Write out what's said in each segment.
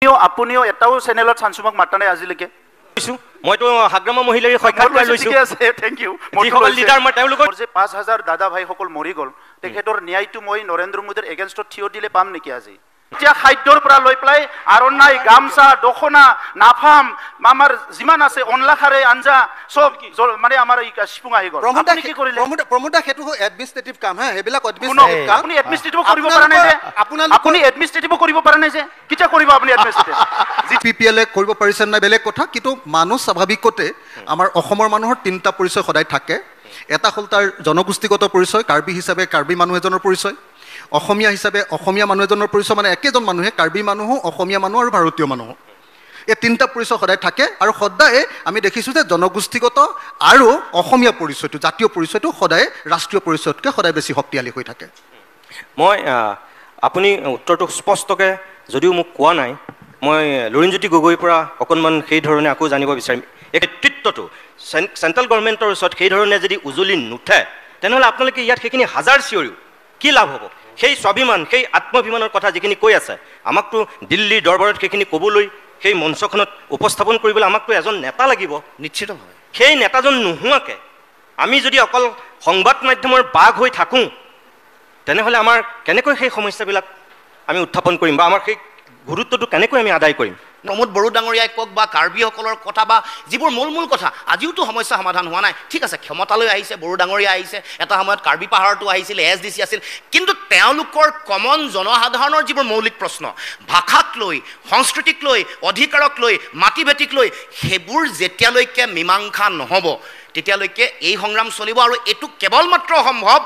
আপুনিও এটাও চেনেলত চাঞ্চুমক মাতা নাই আজিলৈকে মইতো হাগ্ৰামা মহিলাৰ সাক্ষাৎকাৰ লৈছো থ্যাংক ইউ যিসকল লিডাৰ মই তেওঁলোকৰ যে 5000 দাদা ভাইসকল মৰি গ'ল তেখেতৰ ন্যায়টো মই নৰেন্দ্ৰ মোদীৰ এগেইনষ্টত থিয় দিলে পাম নেকি আজি এতিয়া খাদ্যৰ পৰা লৈ পেলাই আৰণ্যাই গামছা দখনা নাফাম আমাৰ যিমান আছে অনলাখাৰে আঞ্জা সব মানে আমাৰ সিপুং আহি গ'ল আপুনি কি কৰিলে প্ৰমোদা হেতু এডমিনিষ্ট্ৰেটিভ কাম হা হেবিলাক এডমিনিষ্ট্ৰেটিভ কাম আপুনি এডমিনিষ্ট্ৰেটিভ কৰিব পৰা নাই যে আপুনি এডমিনিষ্ট্ৰেটিভ কৰিব পৰা নাই যে কিটা কৰিব আপুনি এডমিনিষ্ট্ৰেটিভ জি পিপিএলে কৰিব পাৰিছে নাই বেলেগ কথা কিন্তু মানুহ স্বাভাৱিকতে আমাৰ অসমৰ মানুহৰ তিনিটা পৰিচয় সদায় থাকে এটা হ'ল তাৰ জনগোষ্ঠীগত পৰিচয় কাৰ্বি হিচাপে কাৰ্বি মানুহ এজনৰ পৰিচয় অসমীয়া হিচাপে অসমীয়া মানুহ এজনৰ পৰিচয় মানে একেজন মানুহে কাৰ্বি মানুহো অসমীয়া মানুহ আৰু ভাৰতীয় মানুহ এই তিনিটা পৰিচয় সদায় থাকে আৰু সদায় আমি দেখিছোঁ যে জনগোষ্ঠীগত আৰু অসমীয়া পৰিচয়টো জাতীয় পৰিচয়টো সদায় ৰাষ্ট্ৰীয় পৰিচয়তকৈ সদায় বেছি শক্তিশালী হৈ থাকে মই আপুনি উত্তৰটো স্পষ্টকৈ যদিও মোক কোৱা নাই মই লুৰিণজ্যোতি গগৈৰ পৰা অকণমান সেই ধৰণে আকৌ জানিব বিচাৰিম এই নেতৃত্বটো চেণ্ট্ৰেল গভৰ্ণমেণ্টৰ ওচৰত সেই ধৰণে যদি উজলি নুঠে তেনেহ'লে আপোনালোকে ইয়াত সেইখিনি হাজাৰ চিঞৰিও কি লাভ হ'ব সেই স্বাভিমান সেই আত্মভিমানৰ কথা যিখিনি কৈ আছে আমাকতো দিল্লীৰ দৰবাৰত সেইখিনি ক'বলৈ সেই মঞ্চখনত উপস্থাপন কৰিবলৈ আমাকতো এজন নেতা লাগিব নিশ্চিতভাৱে সেই নেতাজন নোহোৱাকৈ আমি যদি অকল সংবাদ মাধ্যমৰ বাঘ হৈ থাকোঁ তেনেহ'লে আমাৰ কেনেকৈ সেই সমস্যাবিলাক আমি উত্থাপন কৰিম বা আমাৰ সেই গুৰুত্বটো কেনেকৈ আমি আদায় কৰিম প্ৰমোদ বড়ো ডাঙৰীয়াই কওক বা কাৰ্বিসকলৰ কথা বা যিবোৰ মূল কথা আজিওতো সমস্যা সমাধান হোৱা নাই ঠিক আছে ক্ষমতালৈ আহিছে বড়ো ডাঙৰীয়া আহিছে এটা সময়ত কাৰ্বি পাহাৰটো আহিছিল SDC আছিল কিন্তু তেওঁলোকৰ কমন জনসাধাৰণৰ যিবোৰ মৌলিক প্ৰশ্ন ভাষাক লৈ সংস্কৃতিক লৈ অধিকাৰক লৈ মাটি ভেটিক লৈ সেইবোৰ যেতিয়ালৈকে মীমাংসা নহ'ব তেতিয়ালৈকে এই সংগ্ৰাম চলিব আৰু এইটো কেৱল মাত্ৰ সম্ভৱ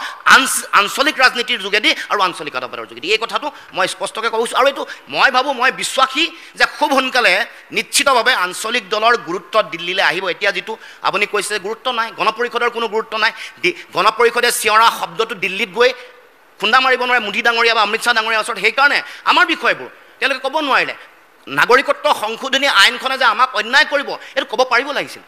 আঞ্চলিক ৰাজনীতিৰ যোগেদি আৰু আঞ্চলিকতাবাদৰ যোগেদি এই কথাটো মই স্পষ্টকৈ কৈছোঁ আৰু এইটো মই ভাবোঁ মই বিশ্বাসী যে খুব সোনকালে নিশ্চিতভাৱে আঞ্চলিক দলৰ গুৰুত্ব দিল্লীলৈ আহিব এতিয়া যিটো আপুনি কৈছে গুৰুত্ব নাই গণপৰিষদৰ কোনো গুৰুত্ব নাই গণপৰিষদে চিঞৰা শব্দটো দিল্লীত গৈ খুন্দা মাৰিব নোৱাৰে মোদী ডাঙৰীয়া বা অমিত শ্বাহ ডাঙৰীয়াৰ ওচৰত সেইকাৰণে আমাৰ বিষয়বোৰ তেওঁলোকে ক'ব নোৱাৰিলে নাগৰিকত্ব সংশোধনী আইনখনে যে আমাক অন্যায় কৰিব এইটো ক'ব পাৰিব লাগিছিল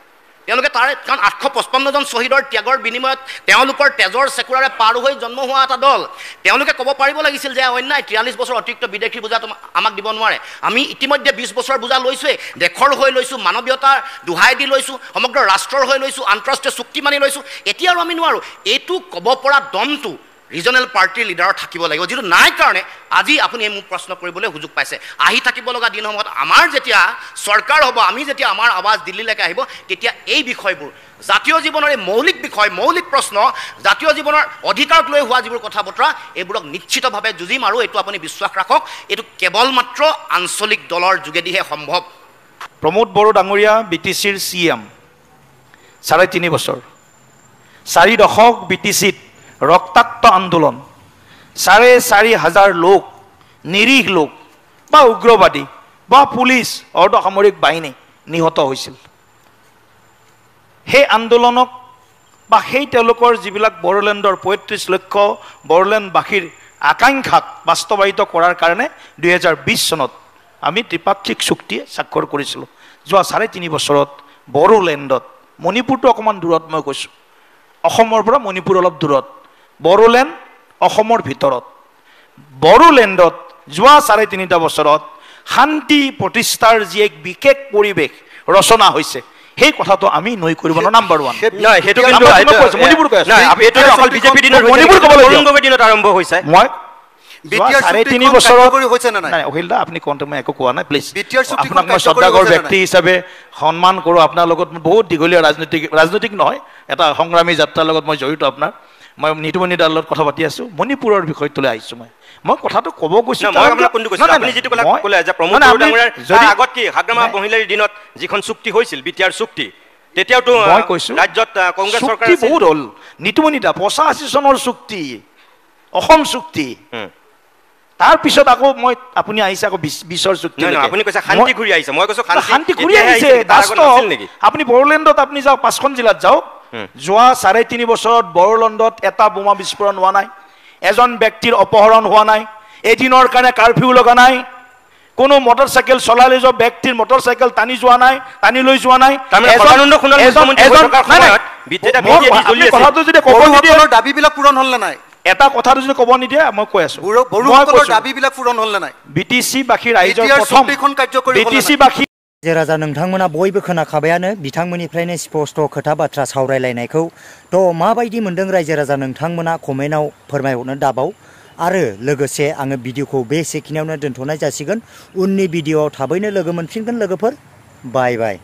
তেওঁলোকে তাৰে কাৰণ 855জন শ্বহীদৰ ত্যাগৰ বিনিময়ত তেওঁলোকৰ তেজৰ চেকুৰাৰে পাৰ হৈ জন্ম হোৱা এটা দল তেওঁলোকে ক'ব পাৰিব লাগিছিল যে অন্যায় 43 বছৰ অতিৰিক্ত বিদেশী বোজা আমাক দিব নোৱাৰে আমি ইতিমধ্যে 20 বছৰ বোজা লৈছোঁৱেই দেশৰ হৈ লৈছোঁ মানৱীয়তাৰ দোহাই দি লৈছোঁ সমগ্ৰ ৰাষ্ট্ৰৰ হৈ লৈছোঁ আন্তঃৰাষ্ট্ৰীয় চুক্তি মানি লৈছোঁ এতিয়া আৰু আমি নোৱাৰোঁ এইটো ক'ব পৰা দমটো ৰিজনেল পাৰ্টিৰ লিডাৰৰ থাকিব লাগিব যিটো নাই কাৰণে আজি আপুনি মোক প্ৰশ্ন কৰিবলৈ সুযোগ পাইছে আহি থাকিব লগা দিনসমূহত আমাৰ যেতিয়া চৰকাৰ হ'ব আমি যেতিয়া আমাৰ আৱাজ দিল্লীলৈকে আহিব তেতিয়া এই বিষয়বোৰ জাতীয় জীৱনৰ এই মৌলিক বিষয় মৌলিক প্ৰশ্ন জাতীয় জীৱনৰ অধিকাৰক লৈ হোৱা যিবোৰ কথা বতৰা এইবোৰক নিশ্চিতভাৱে যুঁজিম আৰু এইটো আপুনি বিশ্বাস ৰাখক এইটো কেৱল মাত্ৰ আঞ্চলিক দলৰ যোগেদিহে সম্ভৱ প্ৰমোদ বড়ো ডাঙৰীয়া BTCৰ CM 3.5 বছৰ 4 দশক BTCত ৰক্তাক্ত আন্দোলন 4,500 লোক নিৰীহ লোক বা উগ্ৰবাদী বা পুলিচ অৰ্ধসামৰিক বাহিনী নিহত হৈছিল সেই আন্দোলনক বা সেই তেওঁলোকৰ যিবিলাক বড়োলেণ্ডৰ 35 লক্ষ বড়োলেণ্ডবাসীৰ আকাংক্ষাক বাস্তৱায়িত কৰাৰ কাৰণে 2020 চনত আমি ত্ৰিপাক্ষিক চুক্তি স্বাক্ষৰ কৰিছিলোঁ যোৱা 3.5 বছৰত বড়োলেণ্ডত মণিপুৰটো অকণমান দূৰত মই কৈছোঁ অসমৰ পৰা মণিপুৰ অলপ দূৰত বড়োলেণ্ড অসমৰ ভিতৰত বড়োলেণ্ডত যোৱা 3.5 বছৰত শান্তি প্ৰতিষ্ঠাৰ যি এক বিশেষ পৰিৱেশ ৰচনা হৈছে সেই কথাটো আমি নৈ কৰিব নাম্বাৰ 1 নাই হেতু কিন্তু মণিপুৰ কৈ নাই এটো অকল বিজেপি দিনৰ মণিপুৰ কবলগীয়া দিনত আৰম্ভ হৈছে মই বিটিআৰ 3.5 বছৰত কৰি হৈছে না নাই অখিলদা আপুনি কোনটো মই একো কোৱা নাই প্লিজ বিটিআৰ চুক্তি আপোনাক মই শ্ৰদ্ধাকৰ ব্যক্তি হিচাপে সন্মান কৰোঁ আপোনাৰ লগত বহুত দীঘলীয়া ৰাজনৈতিক নহয় এটা সংগ্ৰামী যাত্ৰাৰ লগত মই জড়িত আপোনাৰ মই নিতুমণি দাৰ লগত কথা পাতি আছোঁ মণিপুৰৰ বিষয়টোলৈ আহিছোঁ মই কথাটো ক'ব গৈছোঁ মই আপোনাক কোনটো কৈছোঁ আপুনি যেটো ক'লে যে প্ৰমোদ ডাঙৰীয়াৰ আগত কি হাগ্ৰামা মহিলাৰ দিনত যিখন চুক্তি হৈছিল বিটিআৰ চুক্তি তেতিয়াওতো মই কৈছোঁ ৰাজ্যত কংগ্ৰেছ চৰকাৰ আছিল বহুত হ'ল নিতুমণি দা 85 চনৰ চুক্তি অসম চুক্তি তাৰ পিছত আকৌ মই আপুনি আহিছে আকৌ 20ৰ চুক্তি আপুনি কৈছে শান্তি ঘূৰি আহিছে মই কৈছোঁ শান্তি ঘূৰি আহিছে আপুনি বড়োলেণ্ডত আপুনি যাওক 5খন জিলাত যাওক যোৱা 3.5 বছৰত বড়োলেণ্ডত এটা বোমা বিস্ফোৰণ হোৱা নাই এজন ব্যক্তিৰ অপহৰণ হোৱা নাই এদিনৰ কাৰণে কাৰফিউ লগা নাই কোনো মটৰচাইকেল চলালে যোৱা ব্যক্তিৰ মটৰচাইকেল টানি যোৱা নাই টানি লৈ যোৱা নাই কথাটো যদি দাবীবিলাক পূৰণ হ'ল না নাই এটা কথাটো যদি ক'ব নিদিয়ে মই কৈ আছো বড়োসকলৰ দাবীবিলাক পূৰণ হ'ল নে নাই BTC বাসী ৰাইজৰ এতিয়াৰ প্ৰথম চুক্তিখন কাৰ্যকৰী হ'ল নে BTC নাই? বাসী रायजो राजा नोंथांमोना बयबो खोनाखाबायानो बिथांमोननिफ्रायनो स्पष्ट खोथा बाथ्रा सावरायलायनायखौ थ' माबायदि मोनदों रायजो राजा नोंथांमोना कमेन्टआव फोरमायहरनो दाबाव आरो लोगोसे आङो भिडिअखौ बे सेखिनियावनो दोनथ'नाय जासिगोन उननि भिडिअआव थाबैनो लोगो मोनफिनगोन लोगोफोर बाय बाय